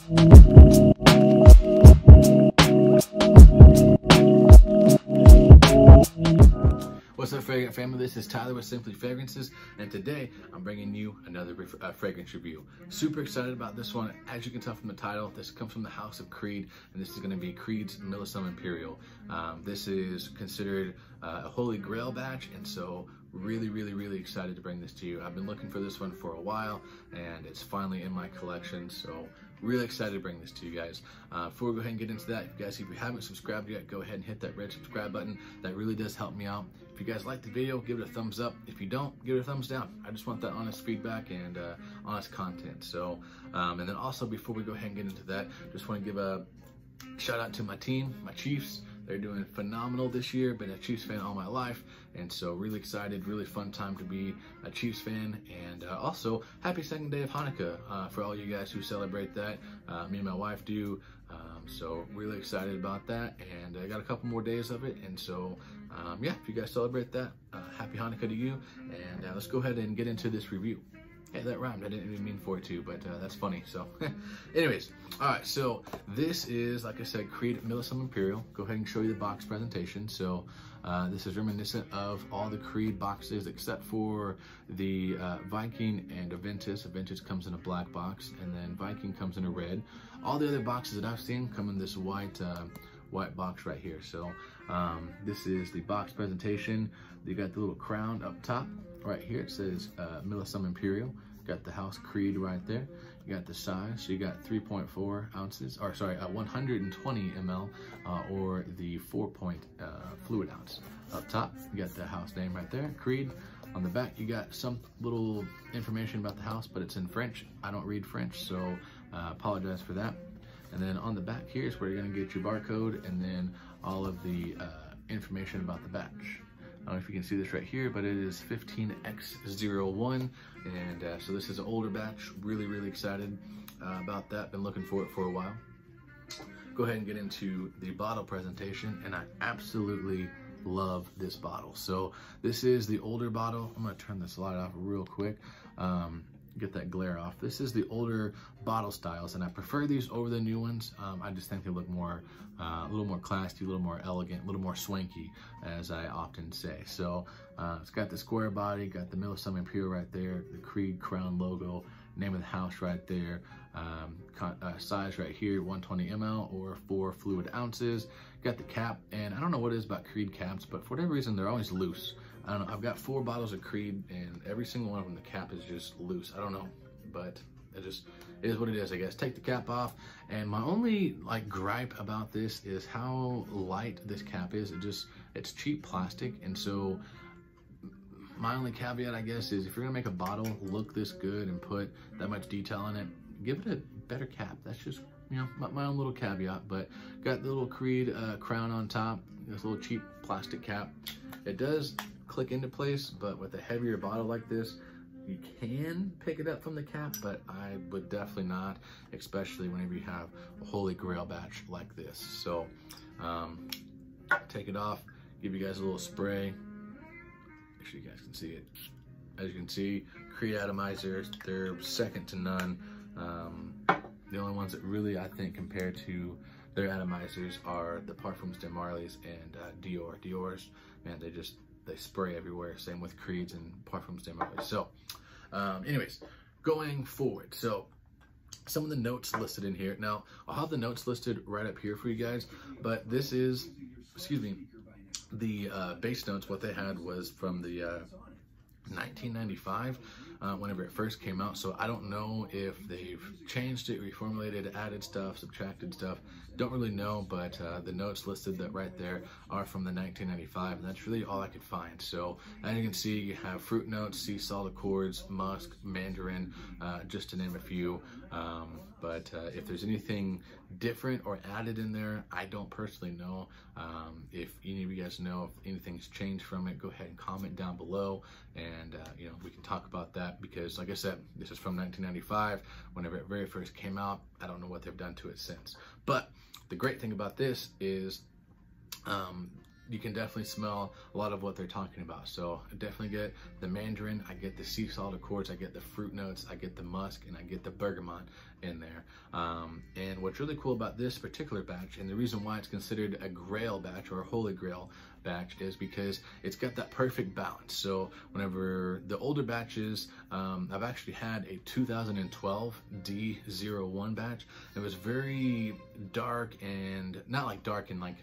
What's up, fragrant family? This is Tyler with Simply Fragrances, and today I'm bringing you another fragrance review. Super excited about this one. As you can tell from the title, this comes from the house of Creed, and this is going to be Creed's Millésime Impérial. This is considered a holy grail batch, and so really excited to bring this to you. I've been looking for this one for a while, and it's finally in my collection, so really excited to bring this to you guys. Before we go ahead and get into that, if you haven't subscribed yet, go ahead and hit that red subscribe button. That really does help me out. If you guys like the video, give it a thumbs up. If you don't, give it a thumbs down. I just want that honest feedback and honest content. So, and then also before we go ahead and get into that, just want to give a shout out to my team, my Chiefs. They're doing phenomenal this year. Been a Chiefs fan all my life, and so really excited, really fun time to be a Chiefs fan. And also, happy second day of Hanukkah for all you guys who celebrate that. Me and my wife do, so really excited about that. And I got a couple more days of it, and so yeah, if you guys celebrate that, happy Hanukkah to you. And let's go ahead and get into this review. Hey, that rhymed. I didn't even mean for it to, but that's funny. So anyways, all right, so this is, like I said, Creed Millésime Impérial. Go ahead and show you the box presentation. So this is reminiscent of all the Creed boxes except for the Viking and Aventus. Aventus comes in a black box, and then Viking comes in a red. All the other boxes that I've seen come in this white box right here. So this is the box presentation. You got the little crown up top right here. It says Millésime Impérial. Got the house Creed right there. You got the size, so you got 3.4 ounces, or sorry, 120 ml, or the 4 fluid ounce. Up top, you got the house name right there, Creed. On the back, you got some little information about the house, but it's in French. I don't read French, so apologize for that. And then on the back here is where you're gonna get your barcode, and then all of the information about the batch. I don't know if you can see this right here, but it is 15X01, and so this is an older batch. Really excited about that. Been looking for it for a while. Go ahead and get into the bottle presentation, and I absolutely love this bottle. So this is the older bottle. I'm gonna turn this light off real quick. Get that glare off. This is the older bottle styles, and I prefer these over the new ones. I just think they look more, a little more classy, a little more elegant, a little more swanky, as I often say. So it's got the square body, got the Millésime Impérial right there, the Creed crown logo, name of the house right there, size right here, 120 ml or 4 fluid ounces. Got the cap, and I don't know what it is about Creed caps, but for whatever reason, they're always loose. I don't know, I've got 4 bottles of Creed, and every single one of them, the cap is just loose. I don't know, but it is what it is, I guess. Take the cap off, and my only gripe about this is how light this cap is. It's cheap plastic, and so my only caveat, I guess, is if you're gonna make a bottle look this good and put that much detail in it, give it a better cap. That's just, you know, my own little caveat. But got the little Creed crown on top, this little cheap plastic cap. It does click into place, but with a heavier bottle like this, you can pick it up from the cap, but I would definitely not, especially whenever you have a holy grail batch like this. So take it off, give you guys a little spray. Make sure you guys can see it. As you can see, Creed atomizers, they're second to none. The only ones that really, I think, compare to their atomizers are the Parfums de Marly's and Dior. Dior's, man, they spray everywhere. Same with Creed's and Parfums de Marly's. So anyways, going forward, so some of the notes listed in here. Now, I'll have the notes listed right up here for you guys, but this is, excuse me, the base notes. What they had was from the 1995, whenever it first came out. So I don't know if they've changed it, reformulated, added stuff, subtracted stuff. Don't really know, but the notes listed that right there are from the 1995, and that's really all I could find. So as you can see, you have fruit notes, sea salt accords, musk, mandarin, just to name a few. But if there's anything different or added in there, I don't personally know. If any of you guys know if anything's changed from it, go ahead and comment down below, and you know, we can talk about that, because like I said, this is from 1995, whenever it very first came out. I don't know what they've done to it since. But the great thing about this is you can definitely smell a lot of what they're talking about. So I definitely get the mandarin, I get the sea salt accords, I get the fruit notes, I get the musk, and I get the bergamot in there. what's really cool about this particular batch, and the reason why it's considered a grail batch or a holy grail batch, is because it's got that perfect balance. So whenever the older batches, I've actually had a 2012 D01 batch. It was very dark, and not like dark and like,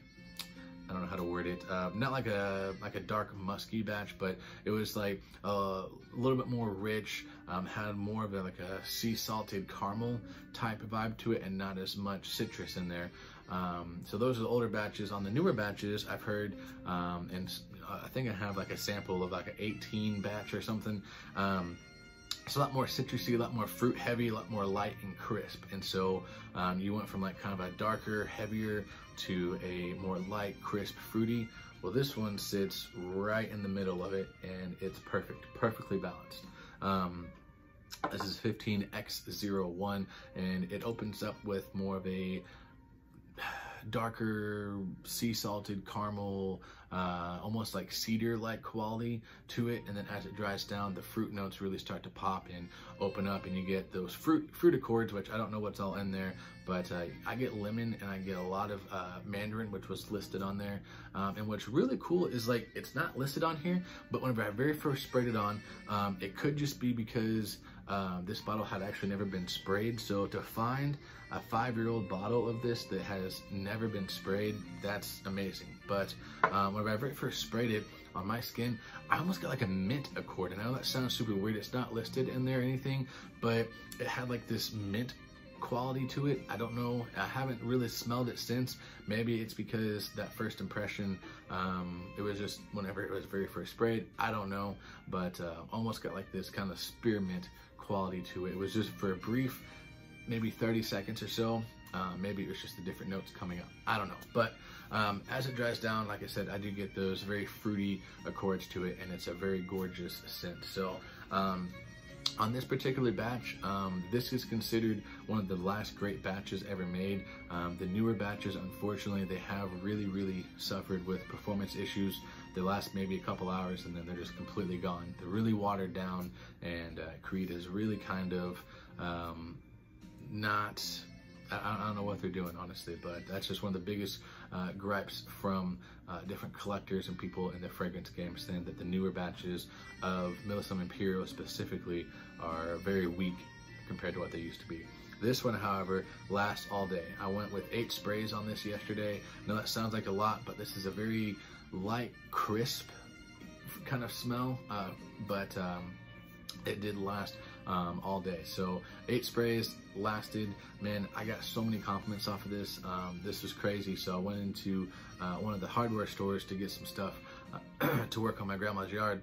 I don't know how to word it, not like a dark musky batch, but it was like a little bit more rich, had more of like a sea salted caramel type of vibe to it, and not as much citrus in there. So those are the older batches. On the newer batches, I've heard, and I think I have like a sample of like an 18 batch or something. It's a lot more citrusy, a lot more fruit heavy, a lot more light and crisp. And so you went from like kind of a darker, heavier to a more light, crisp, fruity. Well, this one sits right in the middle of it, and it's perfect, perfectly balanced. This is 15X01, and it opens up with more of a darker sea salted caramel, almost like cedar-like quality to it, and then as it dries down, the fruit notes really start to pop and open up, and you get those fruit accords, which I don't know what's all in there, but I get lemon and I get a lot of mandarin, which was listed on there. And what's really cool is, like, it's not listed on here, but whenever I very first sprayed it on, it could just be because this bottle had actually never been sprayed. So to find a 5-year-old bottle of this that has never been sprayed, that's amazing. But whenever I very first sprayed it on my skin, I almost got like a mint accord. And I know that sounds super weird, it's not listed in there or anything, but it had like this mint quality to it. I don't know, I haven't really smelled it since. Maybe it's because that first impression, it was just whenever it was very first sprayed, I don't know, but almost got like this kind of spearmint quality to it. It was just for a brief, maybe 30 seconds or so. Maybe it was just the different notes coming up, I don't know. But as it dries down, like I said, I do get those very fruity accords to it, and it's a very gorgeous scent. So on this particular batch, this is considered one of the last great batches ever made. The newer batches, unfortunately, they have really suffered with performance issues. They last maybe a couple hours and then they're just completely gone. They're really watered down, and Creed is really kind of not, I don't know what they're doing, honestly, but that's just one of the biggest gripes from different collectors and people in the fragrance game, saying that the newer batches of Millésime Impérial specifically are very weak compared to what they used to be. This one, however, lasts all day. I went with 8 sprays on this yesterday. I know that sounds like a lot, but this is a very light, crisp kind of smell, but it did last all day. So 8 sprays lasted. Man, I got so many compliments off of this. This was crazy. So I went into one of the hardware stores to get some stuff to work on my grandma's yard,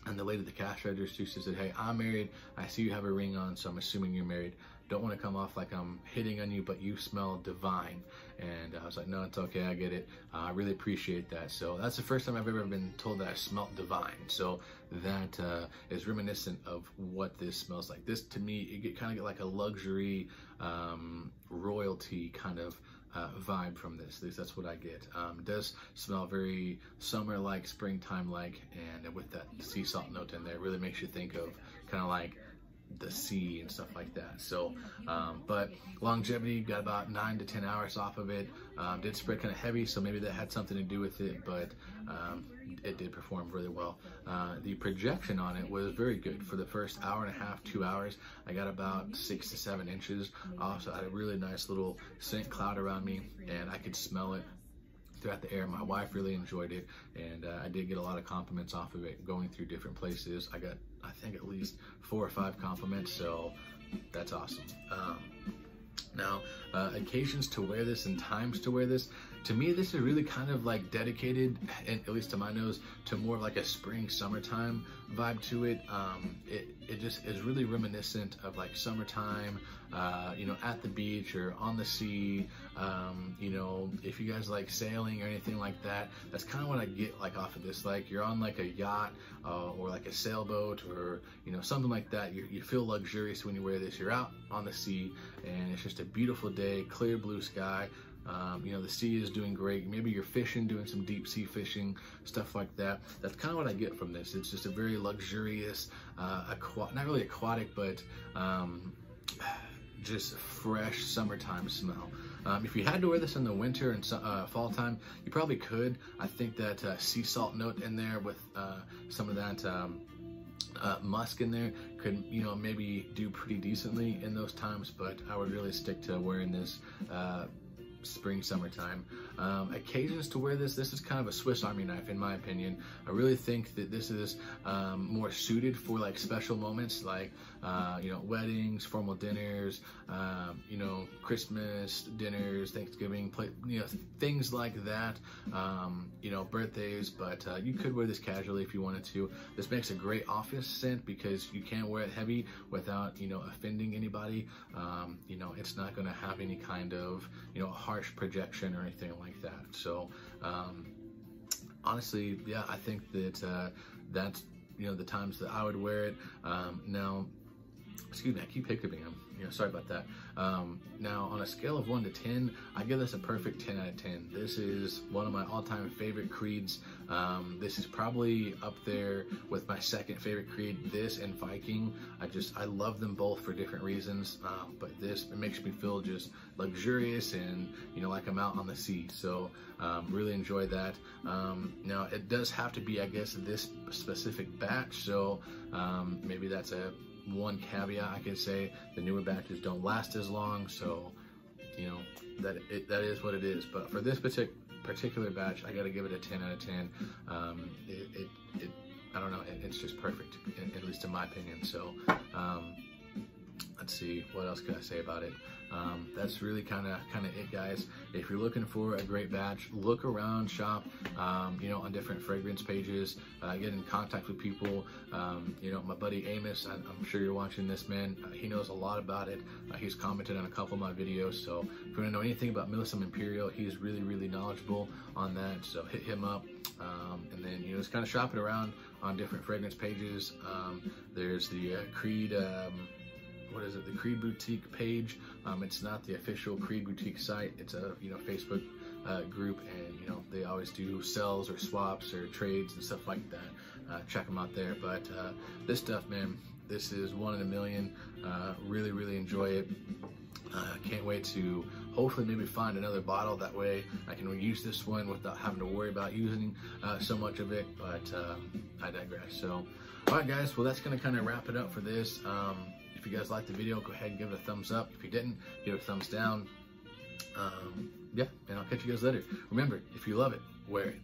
and the lady at the cash register, she said, "Hey, I'm married. I see you have a ring on, so I'm assuming you're married. Don't want to come off like I'm hitting on you, but you smell divine." And I was like, "No, it's okay, I get it. I really appreciate that." So that's the first time I've ever been told that I smelled divine. So that is reminiscent of what this smells like. This, to me, you kind of get like a luxury, royalty kind of vibe from this. At least that's what I get. It does smell very summer-like, springtime-like, and with that sea salt note in there, it really makes you think of kind of like the sea and stuff like that. So but longevity, got about 9 to 10 hours off of it. Did spray kind of heavy, so maybe that had something to do with it, but it did perform really well. The projection on it was very good. For the first hour and a half, 2 hours, I got about 6 to 7 inches. Also had a really nice little scent cloud around me, and I could smell it throughout the air. My wife really enjoyed it, and I did get a lot of compliments off of it going through different places. I got, I think, at least 4 or 5 compliments, so that's awesome. Now, occasions to wear this and times to wear this. To me, this is really kind of like dedicated, and at least to my nose, to more of like a spring, summertime vibe to it. It just is really reminiscent of like summertime, you know, at the beach or on the sea. You know, if you guys like sailing or anything like that, that's kind of what I get like off of this. Like you're on like a yacht or like a sailboat, or you know, something like that. You feel luxurious when you wear this. You're out on the sea, and it's just a beautiful day, clear blue sky. You know, the sea is doing great. Maybe you're fishing, doing some deep sea fishing, stuff like that. That's kind of what I get from this. It's just a very luxurious, not really aquatic, but just fresh summertime smell. If you had to wear this in the winter and fall time, you probably could. I think that sea salt note in there with some of that musk in there could, you know, maybe do pretty decently in those times, but I would really stick to wearing this spring, summertime. Occasions to wear this is kind of a Swiss Army knife in my opinion. I really think that this is more suited for like special moments like you know, weddings, formal dinners, you know, Christmas dinners, Thanksgiving, you know, things like that, you know, birthdays. But you could wear this casually if you wanted to. This makes a great office scent because you can't wear it heavy without, you know, offending anybody. You know, it's not going to have any kind of, you know, harsh projection or anything like that. So honestly, yeah, I think that that's, you know, the times that I would wear it. Now, excuse me, I keep hiccuping. You know, sorry about that. Now, on a scale of 1 to 10, I give this a perfect 10 out of 10. This is one of my all-time favorite creeds. This is probably up there with my second favorite creed, this and Viking. I love them both for different reasons, but this, it makes me feel just luxurious and, you know, like I'm out on the sea. So really enjoy that. Now, it does have to be, I guess, this specific batch. So maybe that's one caveat I could say. The newer batches don't last as long, so you know, that is what it is. But for this particular batch, I got to give it a 10 out of 10. I don't know, it's just perfect, at least in my opinion. So let's see, what else can I say about it? That's really kind of it, guys. If you're looking for a great batch, look around, shop, you know, on different fragrance pages, get in contact with people. You know, my buddy Amos, I'm sure you're watching this, man. He knows a lot about it. He's commented on a couple of my videos. So if you want to know anything about Millésime Impérial, he's really, really knowledgeable on that. So hit him up. And then, you know, just kind of shopping around on different fragrance pages. There's the Creed, what is it? The Creed Boutique page. It's not the official Creed Boutique site. It's a, you know, Facebook group, and you know, they always do sales or swaps or trades and stuff like that. Check them out there. But this stuff, man, this is one in a million. Really, really enjoy it. Can't wait to hopefully maybe find another bottle. That way I can reuse this one without having to worry about using so much of it. But I digress. So, all right, guys. Well, that's gonna kind of wrap it up for this. If you guys liked the video, go ahead and give it a thumbs up. If you didn't, give it a thumbs down. Yeah, and I'll catch you guys later. Remember, if you love it, wear it.